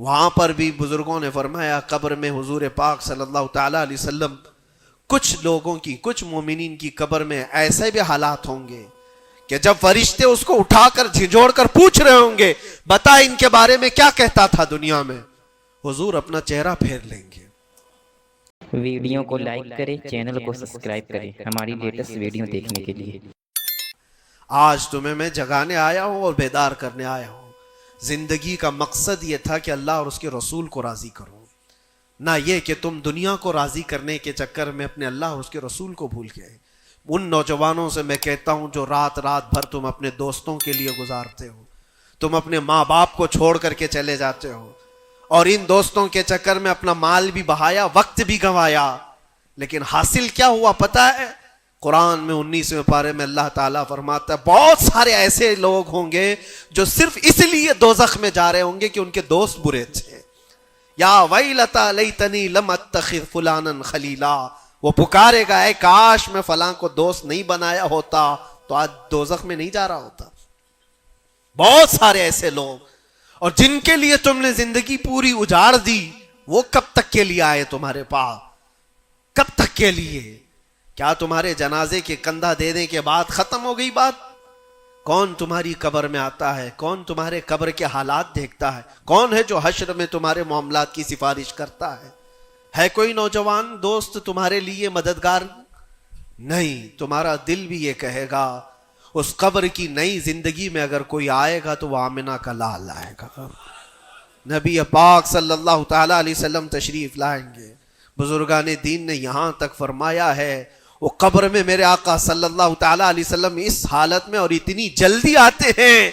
وہاں پر بھی بزرگوں نے فرمایا قبر میں حضور پاک صلی اللہ تعالیٰ علیہ وسلم کچھ لوگوں کی، کچھ مومنین کی قبر میں ایسے بھی حالات ہوں گے کہ جب فرشتے اس کو اٹھا کر جھنجھوڑ کر پوچھ رہے ہوں گے بتا ان کے بارے میں کیا کہتا تھا دنیا میں، حضور اپنا چہرہ پھیر لیں گے۔ ویڈیو کو لائک کریں، چینل کو سبسکرائب کریں ہماری لیٹسٹ ویڈیو دیکھنے کے لیے۔ آج تمہیں میں جگانے آیا ہوں اور بیدار کرنے آیا ہوں۔ زندگی کا مقصد یہ تھا کہ اللہ اور اس کے رسول کو راضی کرو، نہ یہ کہ تم دنیا کو راضی کرنے کے چکر میں اپنے اللہ اور اس کے رسول کو بھول گئے۔ ان نوجوانوں سے میں کہتا ہوں جو رات بھر تم اپنے دوستوں کے لیے گزارتے ہو، تم اپنے ماں باپ کو چھوڑ کر کے چلے جاتے ہو اور ان دوستوں کے چکر میں اپنا مال بھی بہایا، وقت بھی گنوایا، لیکن حاصل کیا ہوا پتہ ہے؟ قرآن میں 19ویں پارے میں اللہ تعالیٰ فرماتا ہے بہت سارے ایسے لوگ ہوں گے جو صرف اس لیے دوزخ میں جا رہے ہوں گے کہ ان کے دوست برے تھے۔ یا ویلتا لیتنی لم اتخذ فلانا خلیلا، وہ پکارے گا اے کاش میں فلاں کو دوست نہیں بنایا ہوتا تو آج دوزخ میں نہیں جا رہا ہوتا۔ بہت سارے ایسے لوگ، اور جن کے لیے تم نے زندگی پوری اجاڑ دی، وہ کب تک کے لیے آئے تمہارے پاس؟ کب تک کے لیے؟ کیا تمہارے جنازے کے کندھا دینے کے بعد ختم ہو گئی بات؟ کون تمہاری قبر میں آتا ہے؟ کون تمہارے قبر کے حالات دیکھتا ہے؟ کون ہے جو حشر میں تمہارے معاملات کی سفارش کرتا ہے؟ ہے کوئی نوجوان دوست تمہارے لیے مددگار؟ نہیں۔ تمہارا دل بھی یہ کہے گا اس قبر کی نئی زندگی میں اگر کوئی آئے گا تو وہ آمنہ کا لال آئے گا۔ نبی پاک صلی اللہ تعالیٰ علیہ وسلم تشریف لائیں گے۔ بزرگان دین نے یہاں تک فرمایا ہے وہ قبر میں میرے آقا صلی اللہ تعالیٰ علیہ وسلم اس حالت میں اور اتنی جلدی آتے ہیں،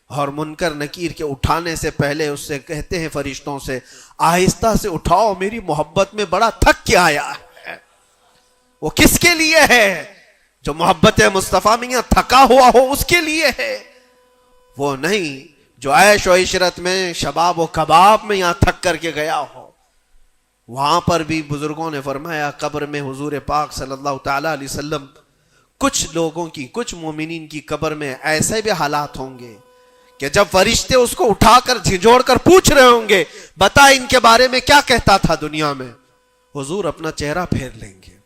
اور منکر نکیر کے اٹھانے سے پہلے اس سے کہتے ہیں فرشتوں سے آہستہ سے اٹھاؤ، میری محبت میں بڑا تھک کے آیا ہے۔ وہ کس کے لیے ہے؟ جو محبت مصطفیٰ میں یہاں تھکا ہوا ہو اس کے لیے ہے، وہ نہیں جو عیش و عشرت میں شباب و کباب میں یہاں تھک کر کے گیا ہو۔ وہاں پر بھی بزرگوں نے فرمایا قبر میں حضور پاک صلی اللہ تعالیٰ علیہ وسلم کچھ لوگوں کی، کچھ مومنین کی قبر میں ایسے بھی حالات ہوں گے کہ جب فرشتے اس کو اٹھا کر جھنجھوڑ کر پوچھ رہے ہوں گے بتا ان کے بارے میں کیا کہتا تھا دنیا میں، حضور اپنا چہرہ پھیر لیں گے۔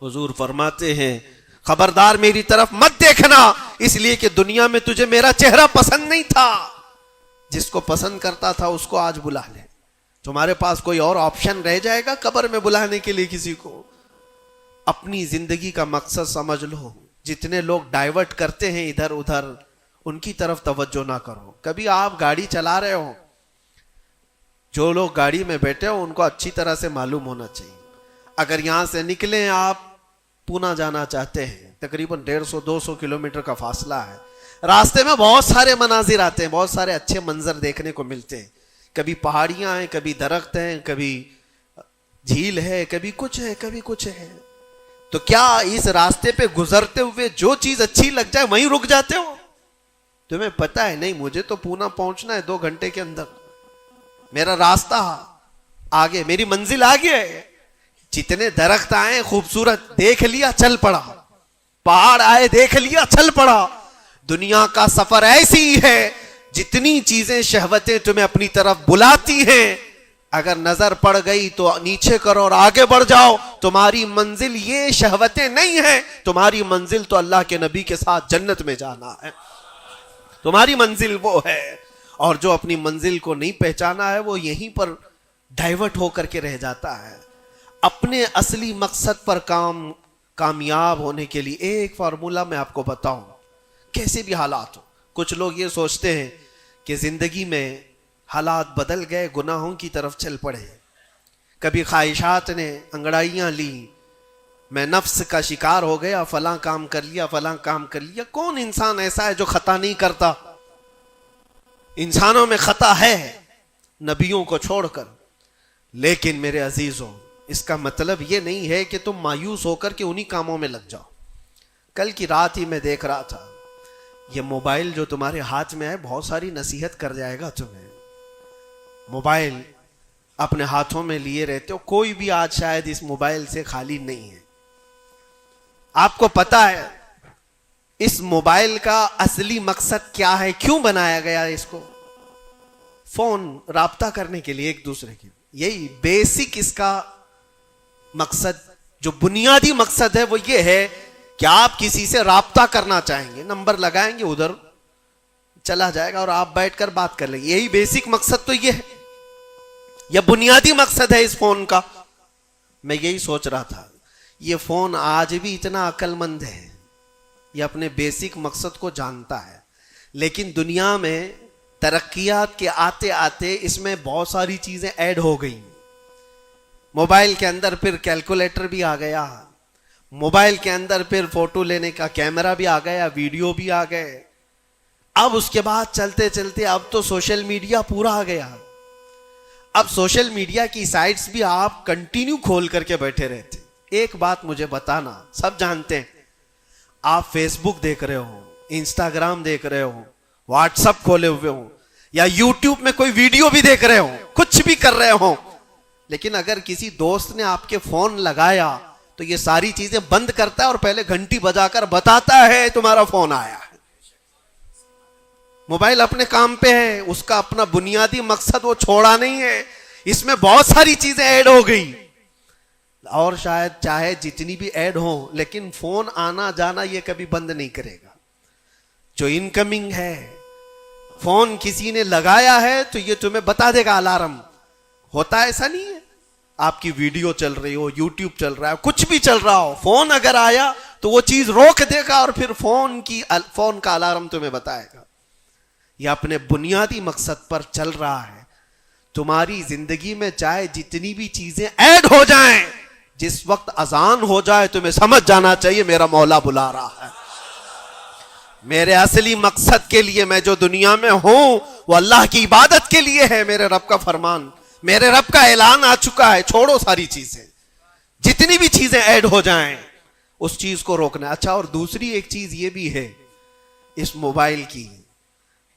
حضور فرماتے ہیں خبردار میری طرف مت دیکھنا، اس لیے کہ دنیا میں تجھے میرا چہرہ پسند نہیں تھا، جس کو پسند کرتا تھا اس کو آج بلا لے۔ تمہارے پاس کوئی اور آپشن رہ جائے گا قبر میں بلانے کے لیے کسی کو؟ اپنی زندگی کا مقصد سمجھ لو۔ جتنے لوگ ڈائیورٹ کرتے ہیں ادھر ادھر، ان کی طرف توجہ نہ کرو۔ کبھی آپ گاڑی چلا رہے ہو، جو لوگ گاڑی میں بیٹھے ہو ان کو اچھی طرح سے معلوم ہونا چاہیے، اگر یہاں سے نکلیں آپ پونا جانا چاہتے ہیں، تقریباً 150-200 کلومیٹر کا فاصلہ ہے، راستے میں بہت سارے مناظر آتے ہیں، بہت سارے اچھے منظر دیکھنے کو ملتے ہیں، کبھی پہاڑیاں ہیں، کبھی درخت ہیں، کبھی جھیل ہے، کبھی کچھ ہے، کبھی کچھ ہے۔ تو کیا اس راستے پہ گزرتے ہوئے جو چیز اچھی لگ جائے وہیں رک جاتے ہو؟ تمہیں پتا ہے نہیں مجھے تو پونا پہنچنا ہے 2 گھنٹے کے اندر، میرا راستہ آگے، میری منزل آگے ہے۔ جتنے درخت آئے خوبصورت دیکھ لیا چل پڑا، پہاڑ آئے دیکھ لیا چل پڑا۔ دنیا کا سفر ایسی ہے، جتنی چیزیں شہوتیں تمہیں اپنی طرف بلاتی ہیں، اگر نظر پڑ گئی تو نیچے کرو اور آگے بڑھ جاؤ۔ تمہاری منزل یہ شہوتیں نہیں ہیں، تمہاری منزل تو اللہ کے نبی کے ساتھ جنت میں جانا ہے، تمہاری منزل وہ ہے۔ اور جو اپنی منزل کو نہیں پہچانا ہے وہ یہیں پر ڈائیورٹ ہو کر کے رہ جاتا ہے۔ اپنے اصلی مقصد پر کامیاب ہونے کے لیے ایک فارمولا میں آپ کو بتاؤں، کیسے بھی حالات ہو۔ کچھ لوگ یہ سوچتے ہیں کہ زندگی میں حالات بدل گئے، گناہوں کی طرف چل پڑے، کبھی خواہشات نے انگڑائیاں لی، میں نفس کا شکار ہو گیا، فلاں کام کر لیا، فلاں کام کر لیا۔ کون انسان ایسا ہے جو خطا نہیں کرتا؟ انسانوں میں خطا ہے، نبیوں کو چھوڑ کر، لیکن میرے عزیزوں اس کا مطلب یہ نہیں ہے کہ تم مایوس ہو کر کے انہی کاموں میں لگ جاؤ۔ کل کی رات ہی میں دیکھ رہا تھا، یہ موبائل جو تمہارے ہاتھ میں ہے بہت ساری نصیحت کر جائے گا تمہیں۔ موبائل اپنے ہاتھوں میں لیے رہتے ہو، کوئی بھی آج شاید اس موبائل سے خالی نہیں ہے۔ آپ کو پتا ہے اس موبائل کا اصلی مقصد کیا ہے؟ کیوں بنایا گیا اس کو؟ فون رابطہ کرنے کے لیے ایک دوسرے کے, یہی بیسک اس کا مقصد, جو بنیادی مقصد ہے وہ یہ ہے کہ آپ کسی سے رابطہ کرنا چاہیں گے, نمبر لگائیں گے, ادھر چلا جائے گا اور آپ بیٹھ کر بات کر لیں گے. یہی بیسک مقصد تو یہ ہے, یہ بنیادی مقصد ہے اس فون کا. میں یہی سوچ رہا تھا, یہ فون آج بھی اتنا عقل مند ہے, یہ اپنے بیسک مقصد کو جانتا ہے, لیکن دنیا میں ترقیات کے آتے آتے اس میں بہت ساری چیزیں ایڈ ہو گئی. موبائل کے اندر پھر کیلکولیٹر بھی آ گیا, موبائل کے اندر پھر فوٹو لینے کا کیمرہ بھی آ گیا, ویڈیو بھی آ گئے. اب اس کے بعد چلتے چلتے اب تو سوشل میڈیا پورا آ گیا. اب سوشل میڈیا کی سائٹس بھی آپ کنٹینیو کھول کر کے بیٹھے رہتے. ایک بات مجھے بتانا, سب جانتے ہیں آپ فیس بک دیکھ رہے ہو, انسٹاگرام دیکھ رہے ہو, واٹس ایپ کھولے ہوئے ہو, یا یوٹیوب میں کوئی ویڈیو بھی دیکھ رہے ہو, کچھ بھی کر رہے ہو, لیکن اگر کسی دوست نے آپ کے فون لگایا تو یہ ساری چیزیں بند کرتا ہے اور پہلے گھنٹی بجا کر بتاتا ہے تمہارا فون آیا ہے. موبائل اپنے کام پہ ہے, اس کا اپنا بنیادی مقصد وہ چھوڑا نہیں ہے. اس میں بہت ساری چیزیں ایڈ ہو گئی, اور شاید چاہے جتنی بھی ایڈ ہوں, لیکن فون آنا جانا یہ کبھی بند نہیں کرے گا. جو انکمنگ ہے, فون کسی نے لگایا ہے تو یہ تمہیں بتا دے گا الارم. ہوتا ایسا نہیں ہے, آپ کی ویڈیو چل رہی ہو, یوٹیوب چل رہا ہے, کچھ بھی چل رہا ہو, فون اگر آیا تو وہ چیز روک دے گا اور پھر فون کا الارم تمہیں بتائے گا. یہ اپنے بنیادی مقصد پر چل رہا ہے. تمہاری زندگی میں چاہے جتنی بھی چیزیں ایڈ ہو جائیں, جس وقت اذان ہو جائے تمہیں سمجھ جانا چاہیے میرا مولا بلا رہا ہے. میرے اصلی مقصد کے لیے میں جو دنیا میں ہوں وہ اللہ کی عبادت کے لیے ہے. میرے رب کا فرمان, میرے رب کا اعلان آ چکا ہے, چھوڑو ساری چیزیں, جتنی بھی چیزیں ایڈ ہو جائیں اس چیز کو روکنا. اچھا, اور دوسری ایک چیز یہ بھی ہے اس موبائل کی,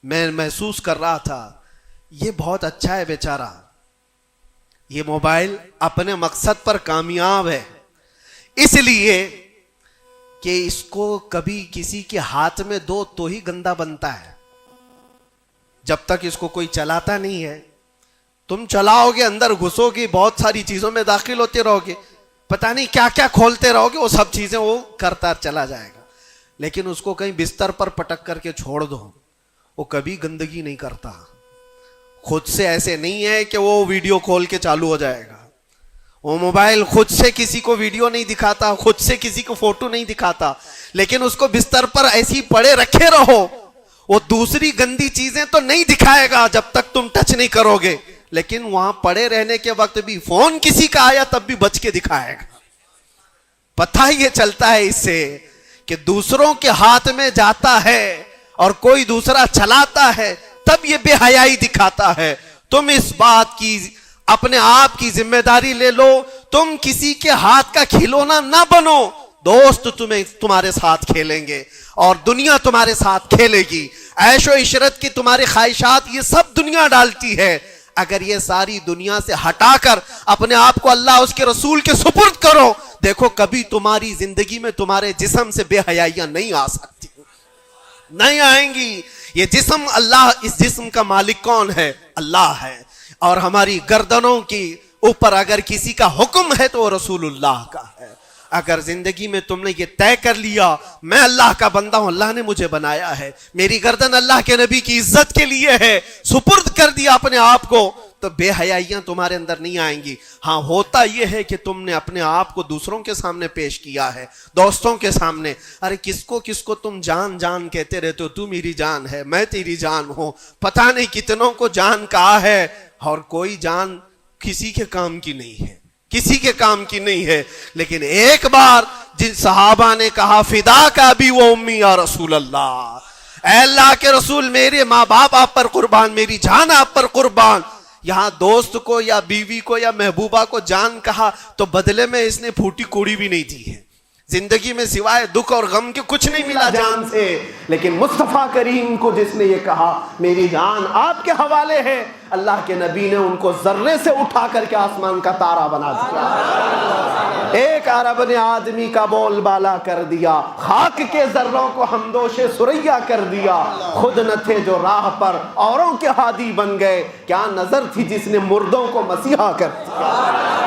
میں محسوس کر رہا تھا یہ بہت اچھا ہے بیچارہ, یہ موبائل اپنے مقصد پر کامیاب ہے, اس لیے کہ اس کو کبھی کسی کے ہاتھ میں دو تو ہی گندا بنتا ہے. جب تک اس کو کوئی چلاتا نہیں ہے, تم چلاؤ گے, اندر گھسو گے, بہت ساری چیزوں میں داخل ہوتے رہو گے, پتہ نہیں کیا کیا کھولتے رہو گے, وہ سب چیزیں وہ کرتا چلا جائے گا. لیکن اس کو کہیں بستر پر پٹک کر کے چھوڑ دو, وہ کبھی گندگی نہیں کرتا. خود سے ایسے نہیں ہے کہ وہ ویڈیو کھول کے چالو ہو جائے گا. وہ موبائل خود سے کسی کو ویڈیو نہیں دکھاتا, خود سے کسی کو فوٹو نہیں دکھاتا, لیکن اس کو بستر پر ایسی پڑے رکھے رہو, وہ دوسری گندی چیزیں تو نہیں دکھائے گا جب تک تم ٹچ نہیں کرو گے, لیکن وہاں پڑے رہنے کے وقت بھی فون کسی کا آیا تب بھی بچ کے دکھائے گا. پتہ یہ چلتا ہے اس سے کہ دوسروں کے ہاتھ میں جاتا ہے اور کوئی دوسرا چلاتا ہے تب یہ بے حیائی دکھاتا ہے. تم اس بات کی اپنے آپ کی ذمہ داری لے لو, تم کسی کے ہاتھ کا کھلونا نہ بنو. دوست تمہارے ساتھ کھیلیں گے اور دنیا تمہارے ساتھ کھیلے گی. عیش و عشرت کی تمہاری خواہشات یہ سب دنیا ڈالتی ہے. اگر یہ ساری دنیا سے ہٹا کر اپنے آپ کو اللہ اس کے رسول کے سپرد کرو, دیکھو کبھی تمہاری زندگی میں تمہارے جسم سے بے حیائیاں نہیں آ سکتی, نہیں آئیں گی. یہ جسم, اللہ, اس جسم کا مالک کون ہے؟ اللہ ہے. اور ہماری گردنوں کی اوپر اگر کسی کا حکم ہے تو وہ رسول اللہ کا ہے. اگر زندگی میں تم نے یہ طے کر لیا میں اللہ کا بندہ ہوں, اللہ نے مجھے بنایا ہے, میری گردن اللہ کے نبی کی عزت کے لیے ہے, سپرد کر دیا اپنے آپ کو, تو بے حیائیاں تمہارے اندر نہیں آئیں گی. ہاں, ہوتا یہ ہے کہ تم نے اپنے آپ کو دوسروں کے سامنے پیش کیا ہے, دوستوں کے سامنے. ارے کس کو تم جان جان کہتے رہتے ہو, تو میری جان ہے, میں تیری جان ہوں. پتہ نہیں کتنوں کو جان کہا ہے اور کوئی جان کسی کے کام کی نہیں ہے, کسی کے کام کی نہیں ہے. لیکن ایک بار جن صحابہ نے کہا فدا کا بھی وہ امی یا رسول اللہ, اے اللہ کے رسول میرے ماں باپ آپ پر قربان, میری جان آپ پر قربان. یہاں دوست کو یا بیوی کو یا محبوبہ کو جان کہا تو بدلے میں اس نے پھوٹی کوڑی بھی نہیں دی ہے. زندگی میں سوائے دکھ اور غم کے کچھ نہیں ملا جان سے. لیکن مصطفیٰ کریم کو جس نے یہ کہا میری جان آپ کے حوالے ہے, اللہ کے نبی نے ان کو ذرے سے اٹھا کر کے آسمان کا تارا بنا دیا. ایک عرب نے آدمی کا بول بالا کر دیا، خاک کے ذروں کو ہمدوش سریا کر دیا، خود نہ تھے جو راہ پر اوروں کے ہادی بن گئے، کیا نظر تھی جس نے مردوں کو مسیحا کر دیا۔